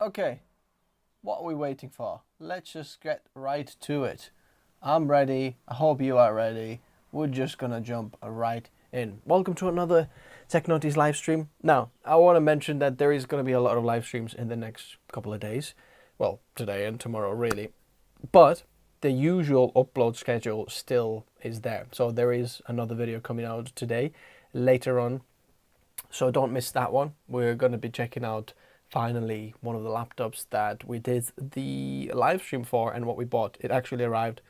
Okay, what are we waiting for? Let's just get right to it. I'm ready. I hope you are ready. We're just gonna jump right in. Welcome to another Technoties live stream. Now, I want to mention that there is going to be a lot of live streams in the next couple of days. Well, today and tomorrow, really. But the usual upload schedule still is there. So there is another video coming out today, later on. So don't miss that one. We're going to be checking out finally one of the laptops that we did the live stream for and what we bought. It actually arrived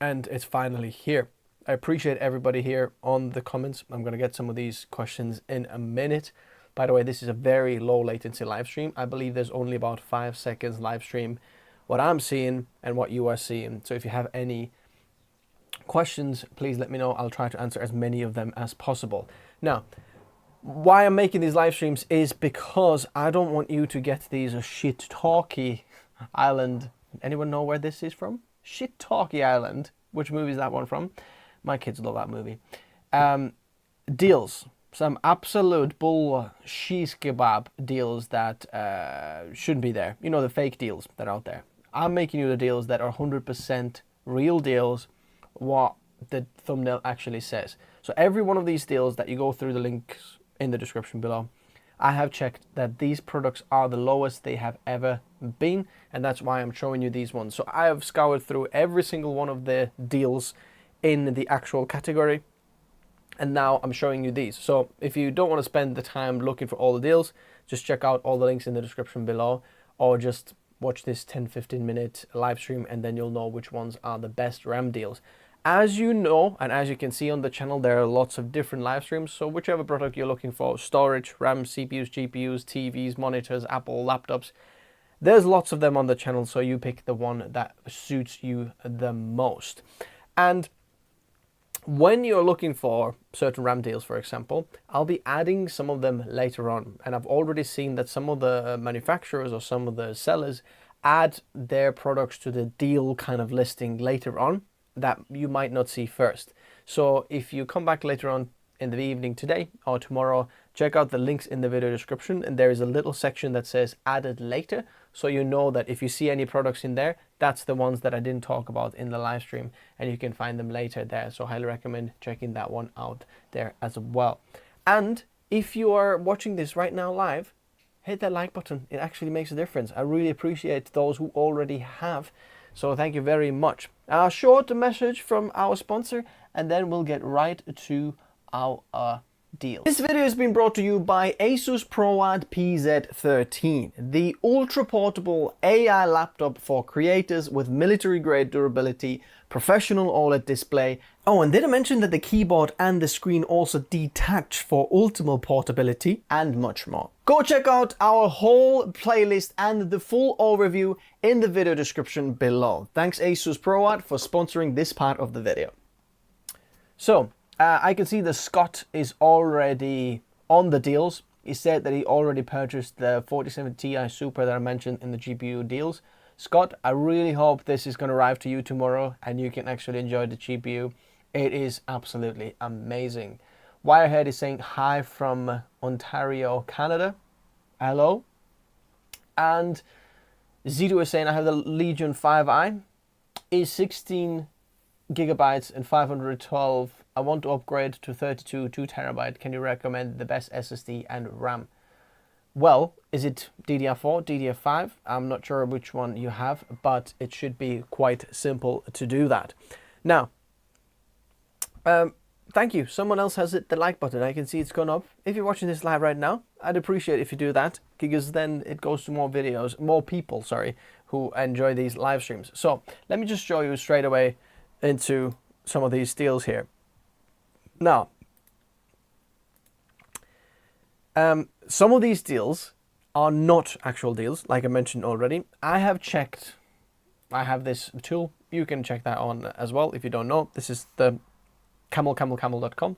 and it's finally here. I appreciate everybody here on the comments. I'm going to get some of these questions in a minute. By the way, this is a very low latency live stream. I believe there's only about 5 seconds live stream, what I'm seeing and what you are seeing. So if you have any questions, please let me know. I'll try to answer as many of them as possible. Now, why I'm making these live streams is because I don't want you to get these shit talky island. Anyone know where this is from? Shit talky island. Which movie is that one from? My kids love that movie. Deals. Some absolute bull shish kebab deals that shouldn't be there. You know, the fake deals that are out there. I'm making you the deals that are 100% real deals, what the thumbnail actually says. So every one of these deals that you go through the links in the description below, I have checked that these products are the lowest they have ever been, and that's why I'm showing you these ones. So I have scoured through every single one of the deals in the actual category, and now I'm showing you these. So if you don't want to spend the time looking for all the deals, just check out all the links in the description below, or just watch this 10-15 minute live stream and then you'll know which ones are the best RAM deals. As you know, and as you can see on the channel, there are lots of different live streams. So whichever product you're looking for, storage, RAM, CPUs, GPUs, TVs, monitors, Apple laptops, there's lots of them on the channel. So you pick the one that suits you the most. And when you're looking for certain RAM deals, for example, I'll be adding some of them later on. And I've already seen that some of the manufacturers or some of the sellers add their products to the deal kind of listing later on that you might not see first. So if you come back later on in the evening today or tomorrow, check out the links in the video description, and there is a little section that says added later, so you know that if you see any products in there, that's the ones that I didn't talk about in the live stream, and you can find them later there. So highly recommend checking that one out there as well. And if you are watching this right now live, hit that like button. It actually makes a difference. I really appreciate those who already have, so thank you very much. A short message from our sponsor, and then we'll get right to our deal. This video has been brought to you by Asus ProAd PZ13, the ultra portable AI laptop for creators with military grade durability, professional OLED display. Oh, and did I mention that the keyboard and the screen also detach for ultimate portability and much more. Go check out our whole playlist and the full overview in the video description below. Thanks Asus ProAd for sponsoring this part of the video. So, I can see that Scott is already on the deals. He said that he already purchased the 47 Ti Super that I mentioned in the GPU deals. Scott, I really hope this is going to arrive to you tomorrow and you can actually enjoy the GPU. It is absolutely amazing. Wirehead is saying hi from Ontario, Canada. Hello. And Zido is saying I have the Legion 5i. Is 16 gigabytes and 512. I want to upgrade to 32 2 terabyte. Can you recommend the best SSD and RAM? Well, is it DDR4, DDR5? I'm not sure which one you have, but it should be quite simple to do that. Now, thank you. Someone else has hit the like button. I can see it's gone up. If you're watching this live right now, I'd appreciate if you do that, because then it goes to more videos, more people, sorry, who enjoy these live streams. So let me just show you straight away into some of these deals here. Now, some of these deals are not actual deals, like I mentioned already. I have checked, I have this tool, you can check that on as well if you don't know. This is the camel.com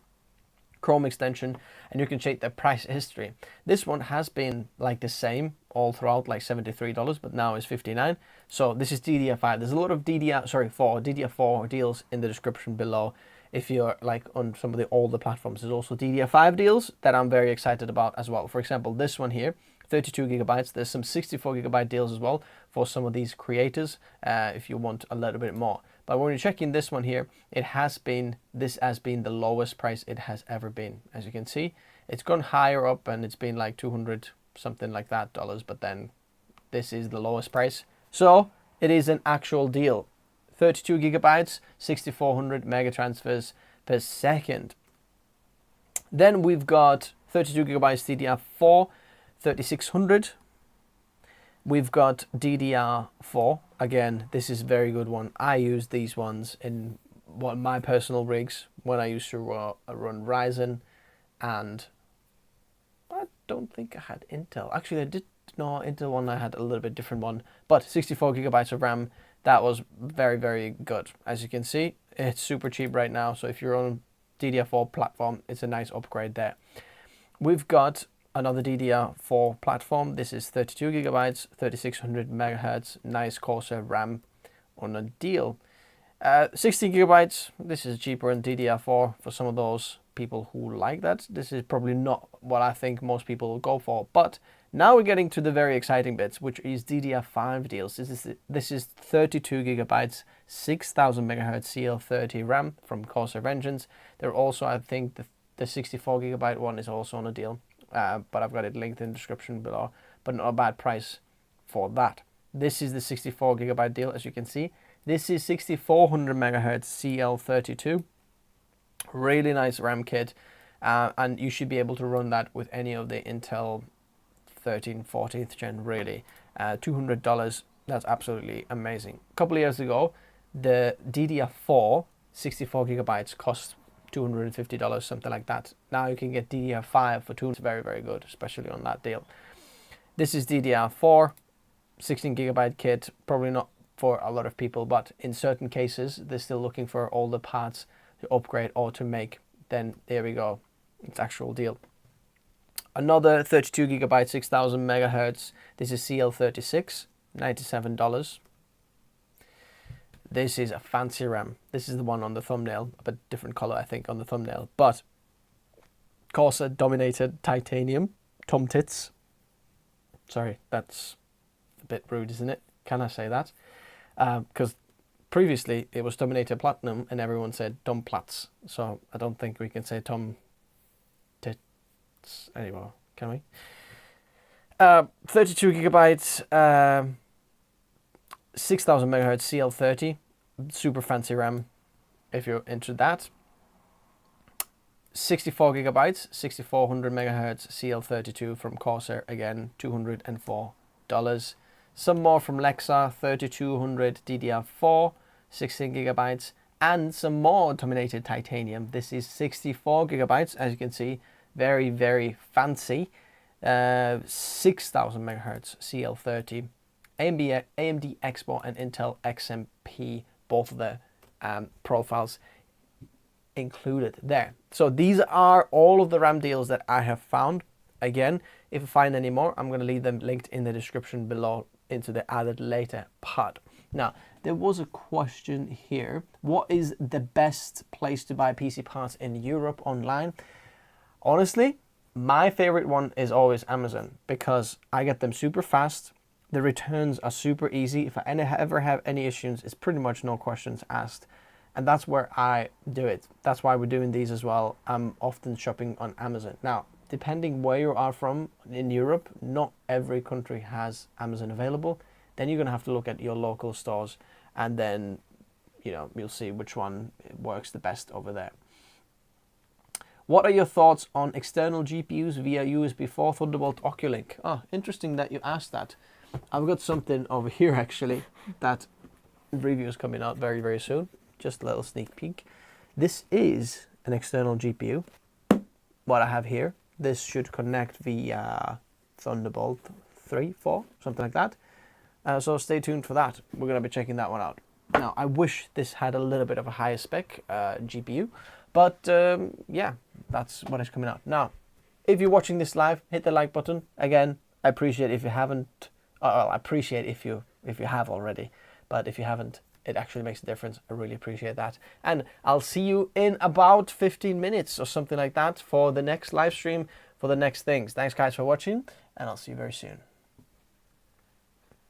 Chrome extension, and you can check the price history. This one has been like the same all throughout, like $73, but now it's $59. So this is DDR5. There's a lot of DDR4 deals in the description below. If you're like on some of the older platforms, there's also DDR5 deals that I'm very excited about as well. For example, this one here, 32 gigabytes. There's some 64 gigabyte deals as well for some of these creators if you want a little bit more. But when you're checking this one here, this has been the lowest price it has ever been. As you can see, it's gone higher up and it's been like 200 something like that dollars, but then this is the lowest price. So it is an actual deal. 32 gigabytes, 6400 mega transfers per second. Then we've got 32 gigabytes DDR4, 3600. We've got DDR4. Again, this is a very good one. I use these ones in one of my personal rigs when I used to run Ryzen, and I don't think I had Intel. Actually, I did know Intel one. I had a little bit different one, but 64 gigabytes of RAM. That was very, very good. As you can see, it's super cheap right now. So if you're on DDR4 platform, it's a nice upgrade there. We've got another DDR4 platform. This is 32 gigabytes, 3600 megahertz, nice Corsair RAM on a deal. 16 gigabytes, this is cheaper than DDR4 for some of those people who like that. This is probably not what I think most people will go for, but now we're getting to the very exciting bits, which is DDR5 deals. This is 32 gigabytes, 6000 megahertz CL30 RAM from Corsair Engines. There also, I think, the 64 gigabyte one is also on a deal, but I've got it linked in the description below, but not a bad price for that. This is the 64 gigabyte deal, as you can see. This is 6400 megahertz CL32. Really nice RAM kit, and you should be able to run that with any of the Intel 13th, 14th gen, really. $200, that's absolutely amazing. A couple of years ago, the DDR4 64 gigabytes cost $250, something like that. Now you can get DDR5 for $200. It's very, very good, especially on that deal. This is DDR4, 16 gigabyte kit, probably not for a lot of people, but in certain cases, they're still looking for all the parts to upgrade or to make. Then there we go, it's actual deal. Another 32 gigabyte, 6000 megahertz. This is CL36, $97. This is a fancy RAM. This is the one on the thumbnail, a bit different color, I think, on the thumbnail. But Corsair dominated titanium, tom tits. Sorry, that's a bit rude, isn't it? Can I say that? Because previously it was dominated platinum and everyone said tom plats. So I don't think we can say tom tits anymore, can we? 32 gigabytes, 6000 megahertz CL30, super fancy RAM if you're into that. 64 gigabytes, 6400 megahertz CL32 from Corsair, again $204. Some more from Lexar, 3200 DDR4, 16 gigabytes, and some more dominated titanium. This is 64 gigabytes, as you can see, very, very fancy. 6000 megahertz CL30, AMD Expo and Intel XMP, both of the profiles included there. So these are all of the RAM deals that I have found. Again, if I find any more, I'm going to leave them linked in the description below into the added later part. Now, there was a question here. What is the best place to buy PC parts in Europe online? Honestly, my favorite one is always Amazon, because I get them super fast. The returns are super easy. If I ever have any issues, it's pretty much no questions asked. And that's where I do it. That's why we're doing these as well. I'm often shopping on Amazon. Now, depending where you are from in Europe, not every country has Amazon available. Then you're going to have to look at your local stores, and then, you know, you'll see which one works the best over there. What are your thoughts on external GPUs via USB 4 Thunderbolt Oculink? Oh, interesting that you asked that. I've got something over here actually that review is coming out very, very soon. Just a little sneak peek. This is an external GPU. What I have here, this should connect via Thunderbolt 3, 4, something like that. So stay tuned for that. We're going to be checking that one out. Now, I wish this had a little bit of a higher spec GPU, but yeah, that's what is coming out. Now, if you're watching this live, hit the like button. Again, I appreciate if you haven't, well, I appreciate if you have already, but if you haven't, it actually makes a difference. I really appreciate that. And I'll see you in about 15 minutes or something like that for the next live stream, for the next things. Thanks guys for watching, and I'll see you very soon.